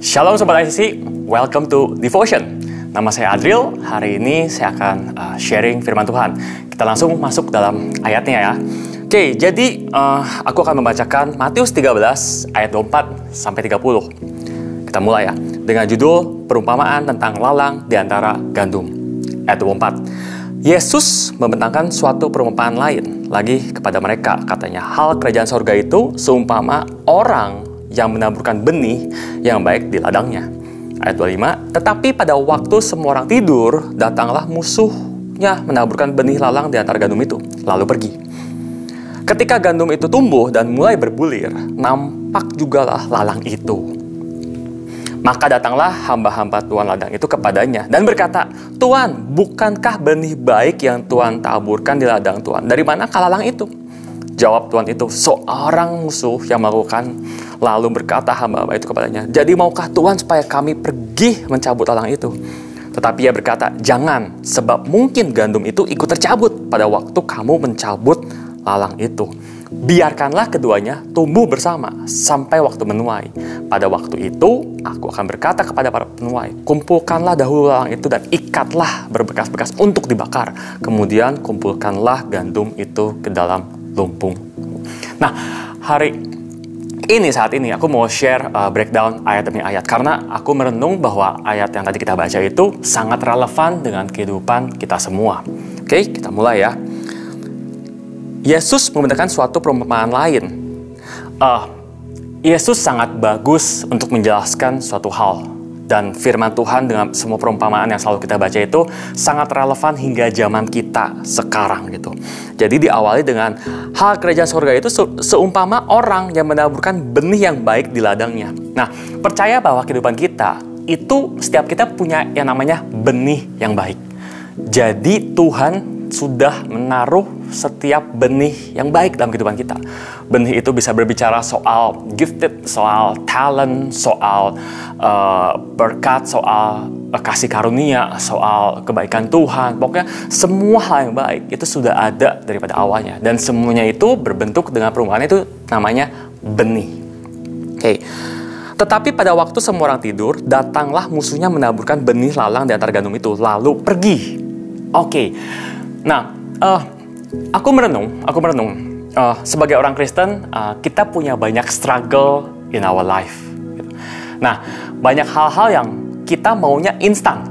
Shalom Sobat ICC, welcome to Devotion. Nama saya Adril, hari ini saya akan sharing firman Tuhan. Kita langsung masuk dalam ayatnya ya. Oke, jadi aku akan membacakan Matius 13 ayat 24 sampai 30. Kita mulai ya, dengan judul perumpamaan tentang lalang di antara gandum. Ayat 24. Yesus membentangkan suatu perumpamaan lain lagi kepada mereka. Katanya, hal kerajaan sorga itu seumpama orang yang menaburkan benih yang baik di ladangnya. Ayat 25, tetapi pada waktu semua orang tidur, datanglah musuhnya menaburkan benih lalang di antara gandum itu, lalu pergi. Ketika gandum itu tumbuh dan mulai berbulir, nampak jugalah lalang itu. Maka datanglah hamba-hamba Tuhan ladang itu kepadanya dan berkata, Tuan, bukankah benih baik yang Tuan taburkan di ladang Tuan? Dari manakah lalang itu? Jawab Tuhan itu, seorang musuh yang melakukan. Lalu berkata hamba-hamba itu kepadanya, jadi maukah Tuhan supaya kami pergi mencabut lalang itu? Tetapi ia berkata, jangan, sebab mungkin gandum itu ikut tercabut pada waktu kamu mencabut lalang itu. Biarkanlah keduanya tumbuh bersama sampai waktu menuai. Pada waktu itu, aku akan berkata kepada para penuai, kumpulkanlah dahulu lalang itu dan ikatlah berbekas-bekas untuk dibakar. Kemudian kumpulkanlah gandum itu ke dalam lumbung. Nah, saat ini aku mau share breakdown ayat demi ayat. Karena aku merenung bahwa ayat yang tadi kita baca itu sangat relevan dengan kehidupan kita semua. Oke, kita mulai ya. Yesus membentangkan suatu perumpamaan lain. Yesus sangat bagus untuk menjelaskan suatu hal. Dan firman Tuhan dengan semua perumpamaan yang selalu kita baca itu sangat relevan hingga zaman kita sekarang gitu. Jadi diawali dengan hal kerajaan surga itu seumpama orang yang menaburkan benih yang baik di ladangnya. Nah, percaya bahwa kehidupan kita itu setiap kita punya yang namanya benih yang baik. Jadi Tuhan sudah menaruh setiap benih yang baik dalam kehidupan kita. Benih itu bisa berbicara soal gifted, soal talent, soal berkat, soal kasih karunia, soal kebaikan Tuhan. Pokoknya semua hal yang baik itu sudah ada daripada awalnya. Dan semuanya itu berbentuk dengan perumpamaan itu namanya benih. Oke. Tetapi pada waktu semua orang tidur, datanglah musuhnya menaburkan benih lalang di antara gandum itu, lalu pergi. Oke. Nah, aku merenung, sebagai orang Kristen, kita punya banyak struggle in our life. Nah, banyak hal-hal yang kita maunya instan.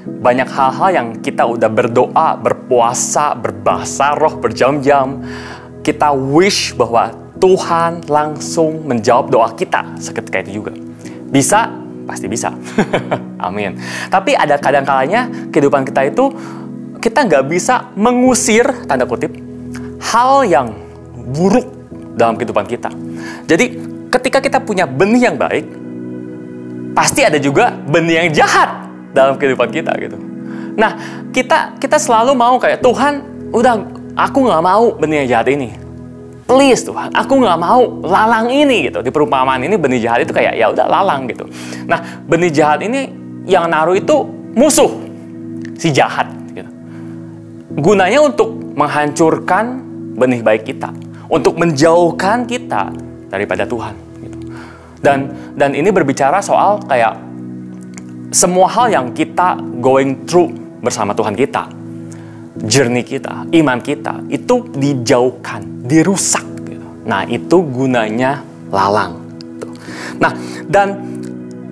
Banyak hal-hal yang kita udah berdoa, berpuasa, berbahasa roh berjam-jam. Kita wish bahwa Tuhan langsung menjawab doa kita seketika itu juga. Bisa? Pasti bisa. Amin. Tapi ada kadang-kalanya kehidupan kita itu kita nggak bisa mengusir, tanda kutip, hal yang buruk dalam kehidupan kita. Jadi, ketika kita punya benih yang baik, pasti ada juga benih yang jahat dalam kehidupan kita gitu. Nah, kita selalu mau kayak, Tuhan, udah, aku nggak mau benih yang jahat ini. Please Tuhan, aku nggak mau lalang ini gitu. Di perumpamaan ini benih jahat itu kayak, ya udah lalang gitu. Nah, benih jahat ini yang naruh itu musuh, si jahat. Gunanya untuk menghancurkan benih baik kita, untuk menjauhkan kita daripada Tuhan. Gitu. Dan ini berbicara soal kayak semua hal yang kita going through bersama Tuhan kita, journey kita, iman kita, itu dijauhkan, dirusak. Gitu. Nah, itu gunanya lalang. Gitu. Nah, dan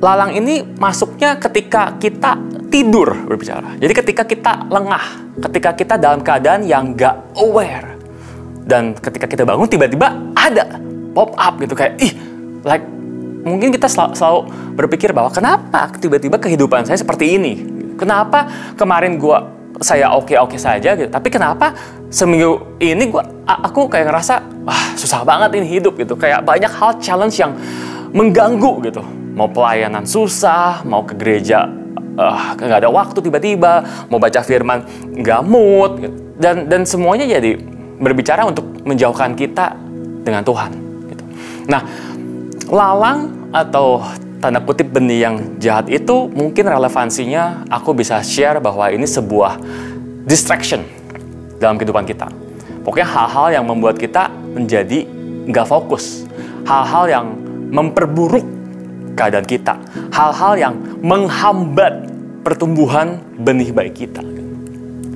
lalang ini masuknya ketika kita tidur berbicara. Jadi ketika kita lengah, ketika kita dalam keadaan yang gak aware. Dan ketika kita bangun tiba-tiba ada pop up gitu kayak, mungkin kita selalu berpikir bahwa kenapa tiba-tiba kehidupan saya seperti ini? Kenapa kemarin saya oke-oke saja gitu, tapi kenapa seminggu ini aku kayak ngerasa susah banget ini hidup gitu. Kayak banyak hal challenge yang mengganggu gitu. Mau pelayanan susah, mau ke gereja nggak ada waktu tiba-tiba, mau baca firman nggak mood gitu. Dan semuanya jadi berbicara untuk menjauhkan kita dengan Tuhan gitu. Nah, lalang atau tanda kutip benih yang jahat itu mungkin relevansinya aku bisa share bahwa ini sebuah distraction dalam kehidupan kita. Pokoknya hal-hal yang membuat kita menjadi nggak fokus, hal-hal yang memperburuk keadaan kita, hal-hal yang menghambat pertumbuhan benih baik kita.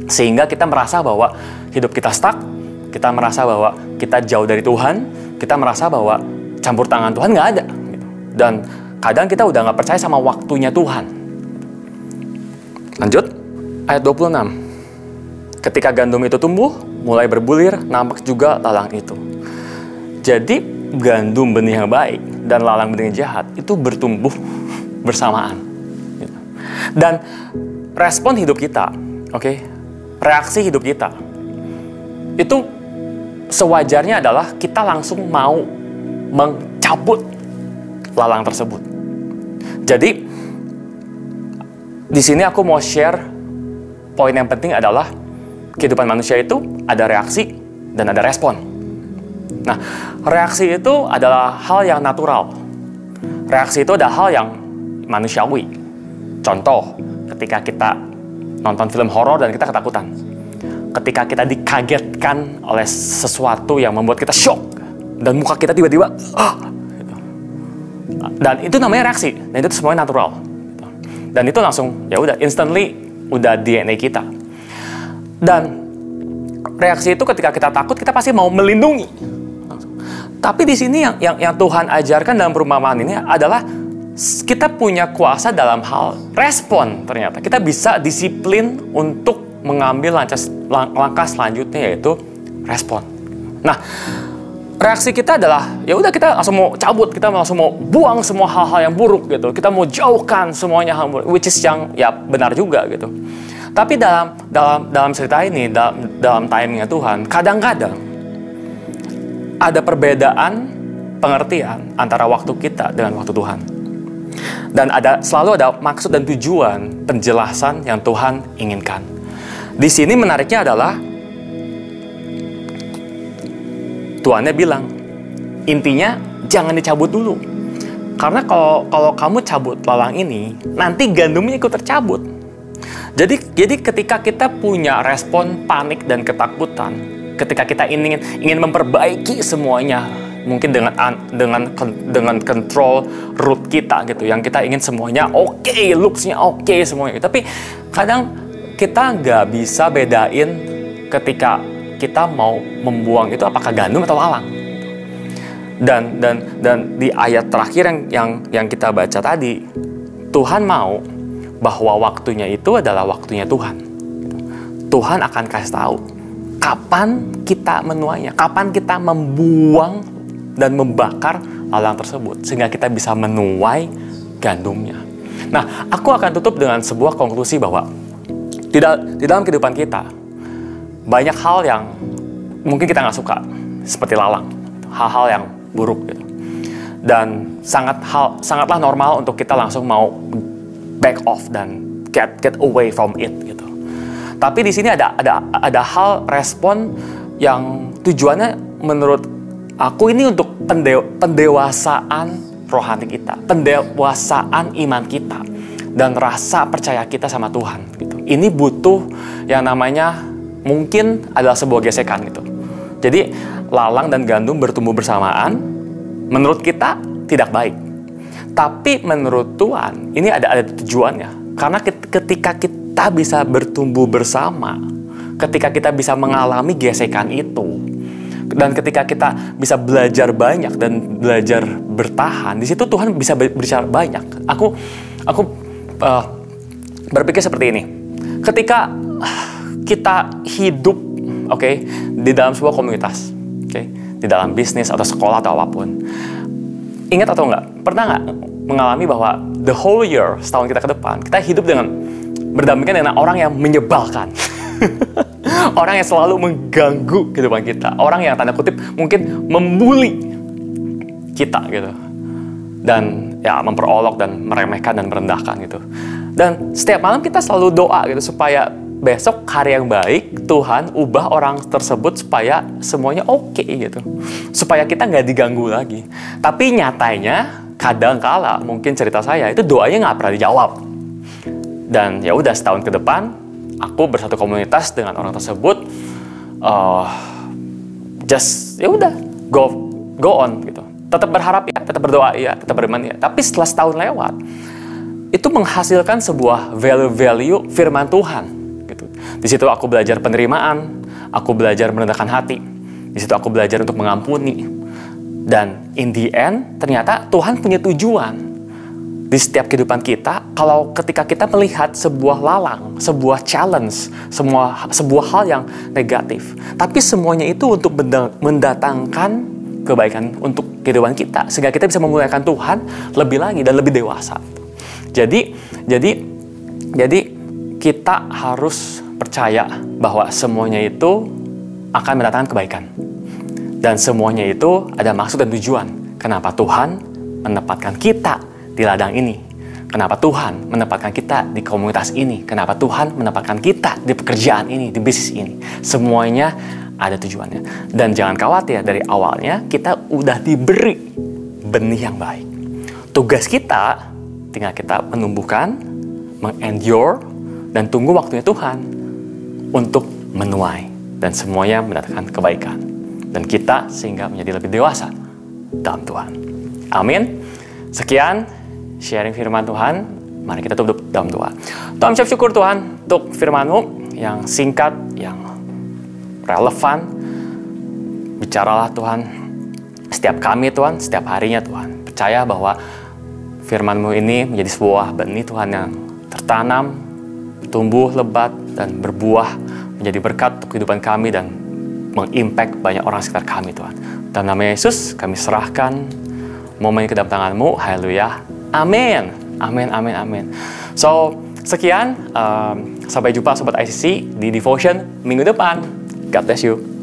Sehingga kita merasa bahwa hidup kita stuck, kita merasa bahwa kita jauh dari Tuhan, kita merasa bahwa campur tangan Tuhan nggak ada. Dan kadang kita udah nggak percaya sama waktunya Tuhan. Lanjut, ayat 26. Ketika gandum itu tumbuh, mulai berbulir, nampak juga lalang itu. Jadi, gandum benih yang baik dan lalang benih yang jahat itu bertumbuh bersamaan. Dan respon hidup kita, reaksi hidup kita, itu sewajarnya adalah kita langsung mau mencabut lalang tersebut. Jadi, di sini aku mau share poin yang penting adalah kehidupan manusia itu ada reaksi dan ada respon. Nah, reaksi itu adalah hal yang natural. Reaksi itu adalah hal yang manusiawi. Contoh, ketika kita nonton film horor dan kita ketakutan. Ketika kita dikagetkan oleh sesuatu yang membuat kita shock dan muka kita tiba-tiba gitu. Dan itu namanya reaksi. Dan itu semuanya natural. Dan itu langsung, ya udah, instantly udah DNA kita. Dan reaksi itu ketika kita takut, kita pasti mau melindungi. Tapi di sini yang Tuhan ajarkan dalam perumpamaan ini adalah kita punya kuasa dalam hal respon ternyata. Kita bisa disiplin untuk mengambil langkah selanjutnya, yaitu respon. Nah, reaksi kita adalah ya udah, kita langsung mau cabut, kita langsung mau buang semua hal-hal yang buruk gitu. Kita mau jauhkan semuanya hal buruk, which is yang ya benar juga gitu. Tapi dalam cerita ini, dalam timingnya Tuhan, kadang-kadang ada perbedaan pengertian antara waktu kita dengan waktu Tuhan. Dan selalu ada maksud dan tujuan penjelasan yang Tuhan inginkan. Di sini menariknya adalah Tuhannya bilang, intinya jangan dicabut dulu. Karena kalau kamu cabut lalang ini, nanti gandumnya ikut tercabut. Jadi ketika kita punya respon panik dan ketakutan, ketika kita ingin memperbaiki semuanya, mungkin dengan control root kita gitu, yang kita ingin semuanya oke, looks-nya oke semuanya. Tapi kadang kita nggak bisa bedain ketika kita mau membuang itu apakah gandum atau lalang. Dan di ayat terakhir yang kita baca tadi, Tuhan mau bahwa waktunya itu adalah waktunya Tuhan. Tuhan akan kasih tahu kapan kita menuainya, kapan kita membuang dan membakar lalang tersebut, sehingga kita bisa menuai gandumnya. Nah, aku akan tutup dengan sebuah konklusi bahwa di dalam kehidupan kita, banyak hal yang mungkin kita nggak suka, seperti lalang, hal-hal yang buruk gitu. Dan sangatlah normal untuk kita langsung mau back off dan get away from it gitu. Tapi di sini ada hal respon yang tujuannya menurut aku ini untuk pendewasaan rohani kita, pendewasaan iman kita, dan rasa percaya kita sama Tuhan gitu. Ini butuh yang namanya mungkin adalah sebuah gesekan gitu. Jadi lalang dan gandum bertumbuh bersamaan, menurut kita tidak baik. Tapi menurut Tuhan ini ada tujuannya. Karena ketika kita bisa bertumbuh bersama, ketika kita bisa mengalami gesekan itu, dan ketika kita bisa belajar banyak dan belajar bertahan, di situ Tuhan bisa berbicara banyak. Aku berpikir seperti ini. Ketika kita hidup, di dalam sebuah komunitas, di dalam bisnis atau sekolah atau apapun, ingat atau enggak, pernah nggak mengalami bahwa the whole year, setahun kita ke depan, kita hidup berdampingan dengan orang yang menyebalkan. Orang yang selalu mengganggu kehidupan kita. Orang yang tanda kutip mungkin membuli kita gitu. Dan ya memperolok dan meremehkan dan merendahkan gitu. Dan setiap malam kita selalu doa gitu supaya besok hari yang baik Tuhan ubah orang tersebut supaya semuanya oke gitu. Supaya kita nggak diganggu lagi. Tapi nyatanya kadang-kala mungkin cerita saya itu doanya nggak pernah dijawab. Dan ya udah, setahun ke depan aku bersatu komunitas dengan orang tersebut, just ya udah go on gitu. tetap berharap ya, tetap berdoa ya, tetap beriman ya. Tapi setelah setahun lewat, itu menghasilkan sebuah value firman Tuhan. Gitu. Di situ aku belajar penerimaan, aku belajar merendahkan hati. Di situ aku belajar untuk mengampuni. Dan in the end, ternyata Tuhan punya tujuan di setiap kehidupan kita. Kalau ketika kita melihat sebuah lalang, sebuah challenge, sebuah hal yang negatif, tapi semuanya itu untuk mendatangkan kebaikan untuk kehidupan kita, sehingga kita bisa memuliakan Tuhan lebih lagi dan lebih dewasa. Jadi kita harus percaya bahwa semuanya itu akan mendatangkan kebaikan. Dan semuanya itu ada maksud dan tujuan. Kenapa Tuhan menempatkan kita di ladang ini? Kenapa Tuhan menempatkan kita di komunitas ini? Kenapa Tuhan menempatkan kita di pekerjaan ini, di bisnis ini? Semuanya ada tujuannya. Dan jangan khawatir, dari awalnya kita udah diberi benih yang baik. Tugas kita tinggal kita menumbuhkan, mengendure, dan tunggu waktunya Tuhan untuk menuai. Dan semuanya mendatangkan kebaikan. Dan kita sehingga menjadi lebih dewasa dalam Tuhan. Amin. Sekian sharing firman Tuhan. Mari kita tutup dalam doa. Tuhan, ucap syukur Tuhan untuk firman-Mu yang singkat, yang relevan. Bicaralah Tuhan setiap kami Tuhan, setiap harinya Tuhan. Percaya bahwa firman-Mu ini menjadi sebuah benih Tuhan yang tertanam, tumbuh lebat, dan berbuah menjadi berkat untuk kehidupan kami dan mengimpact banyak orang sekitar kami Tuhan. Dalam nama Yesus kami serahkan momen ke dalam tangan-Mu. Haleluya. Amin. Amin, amin, amin. So, sekian. Sampai jumpa Sobat ICC di Devotion minggu depan. God bless you.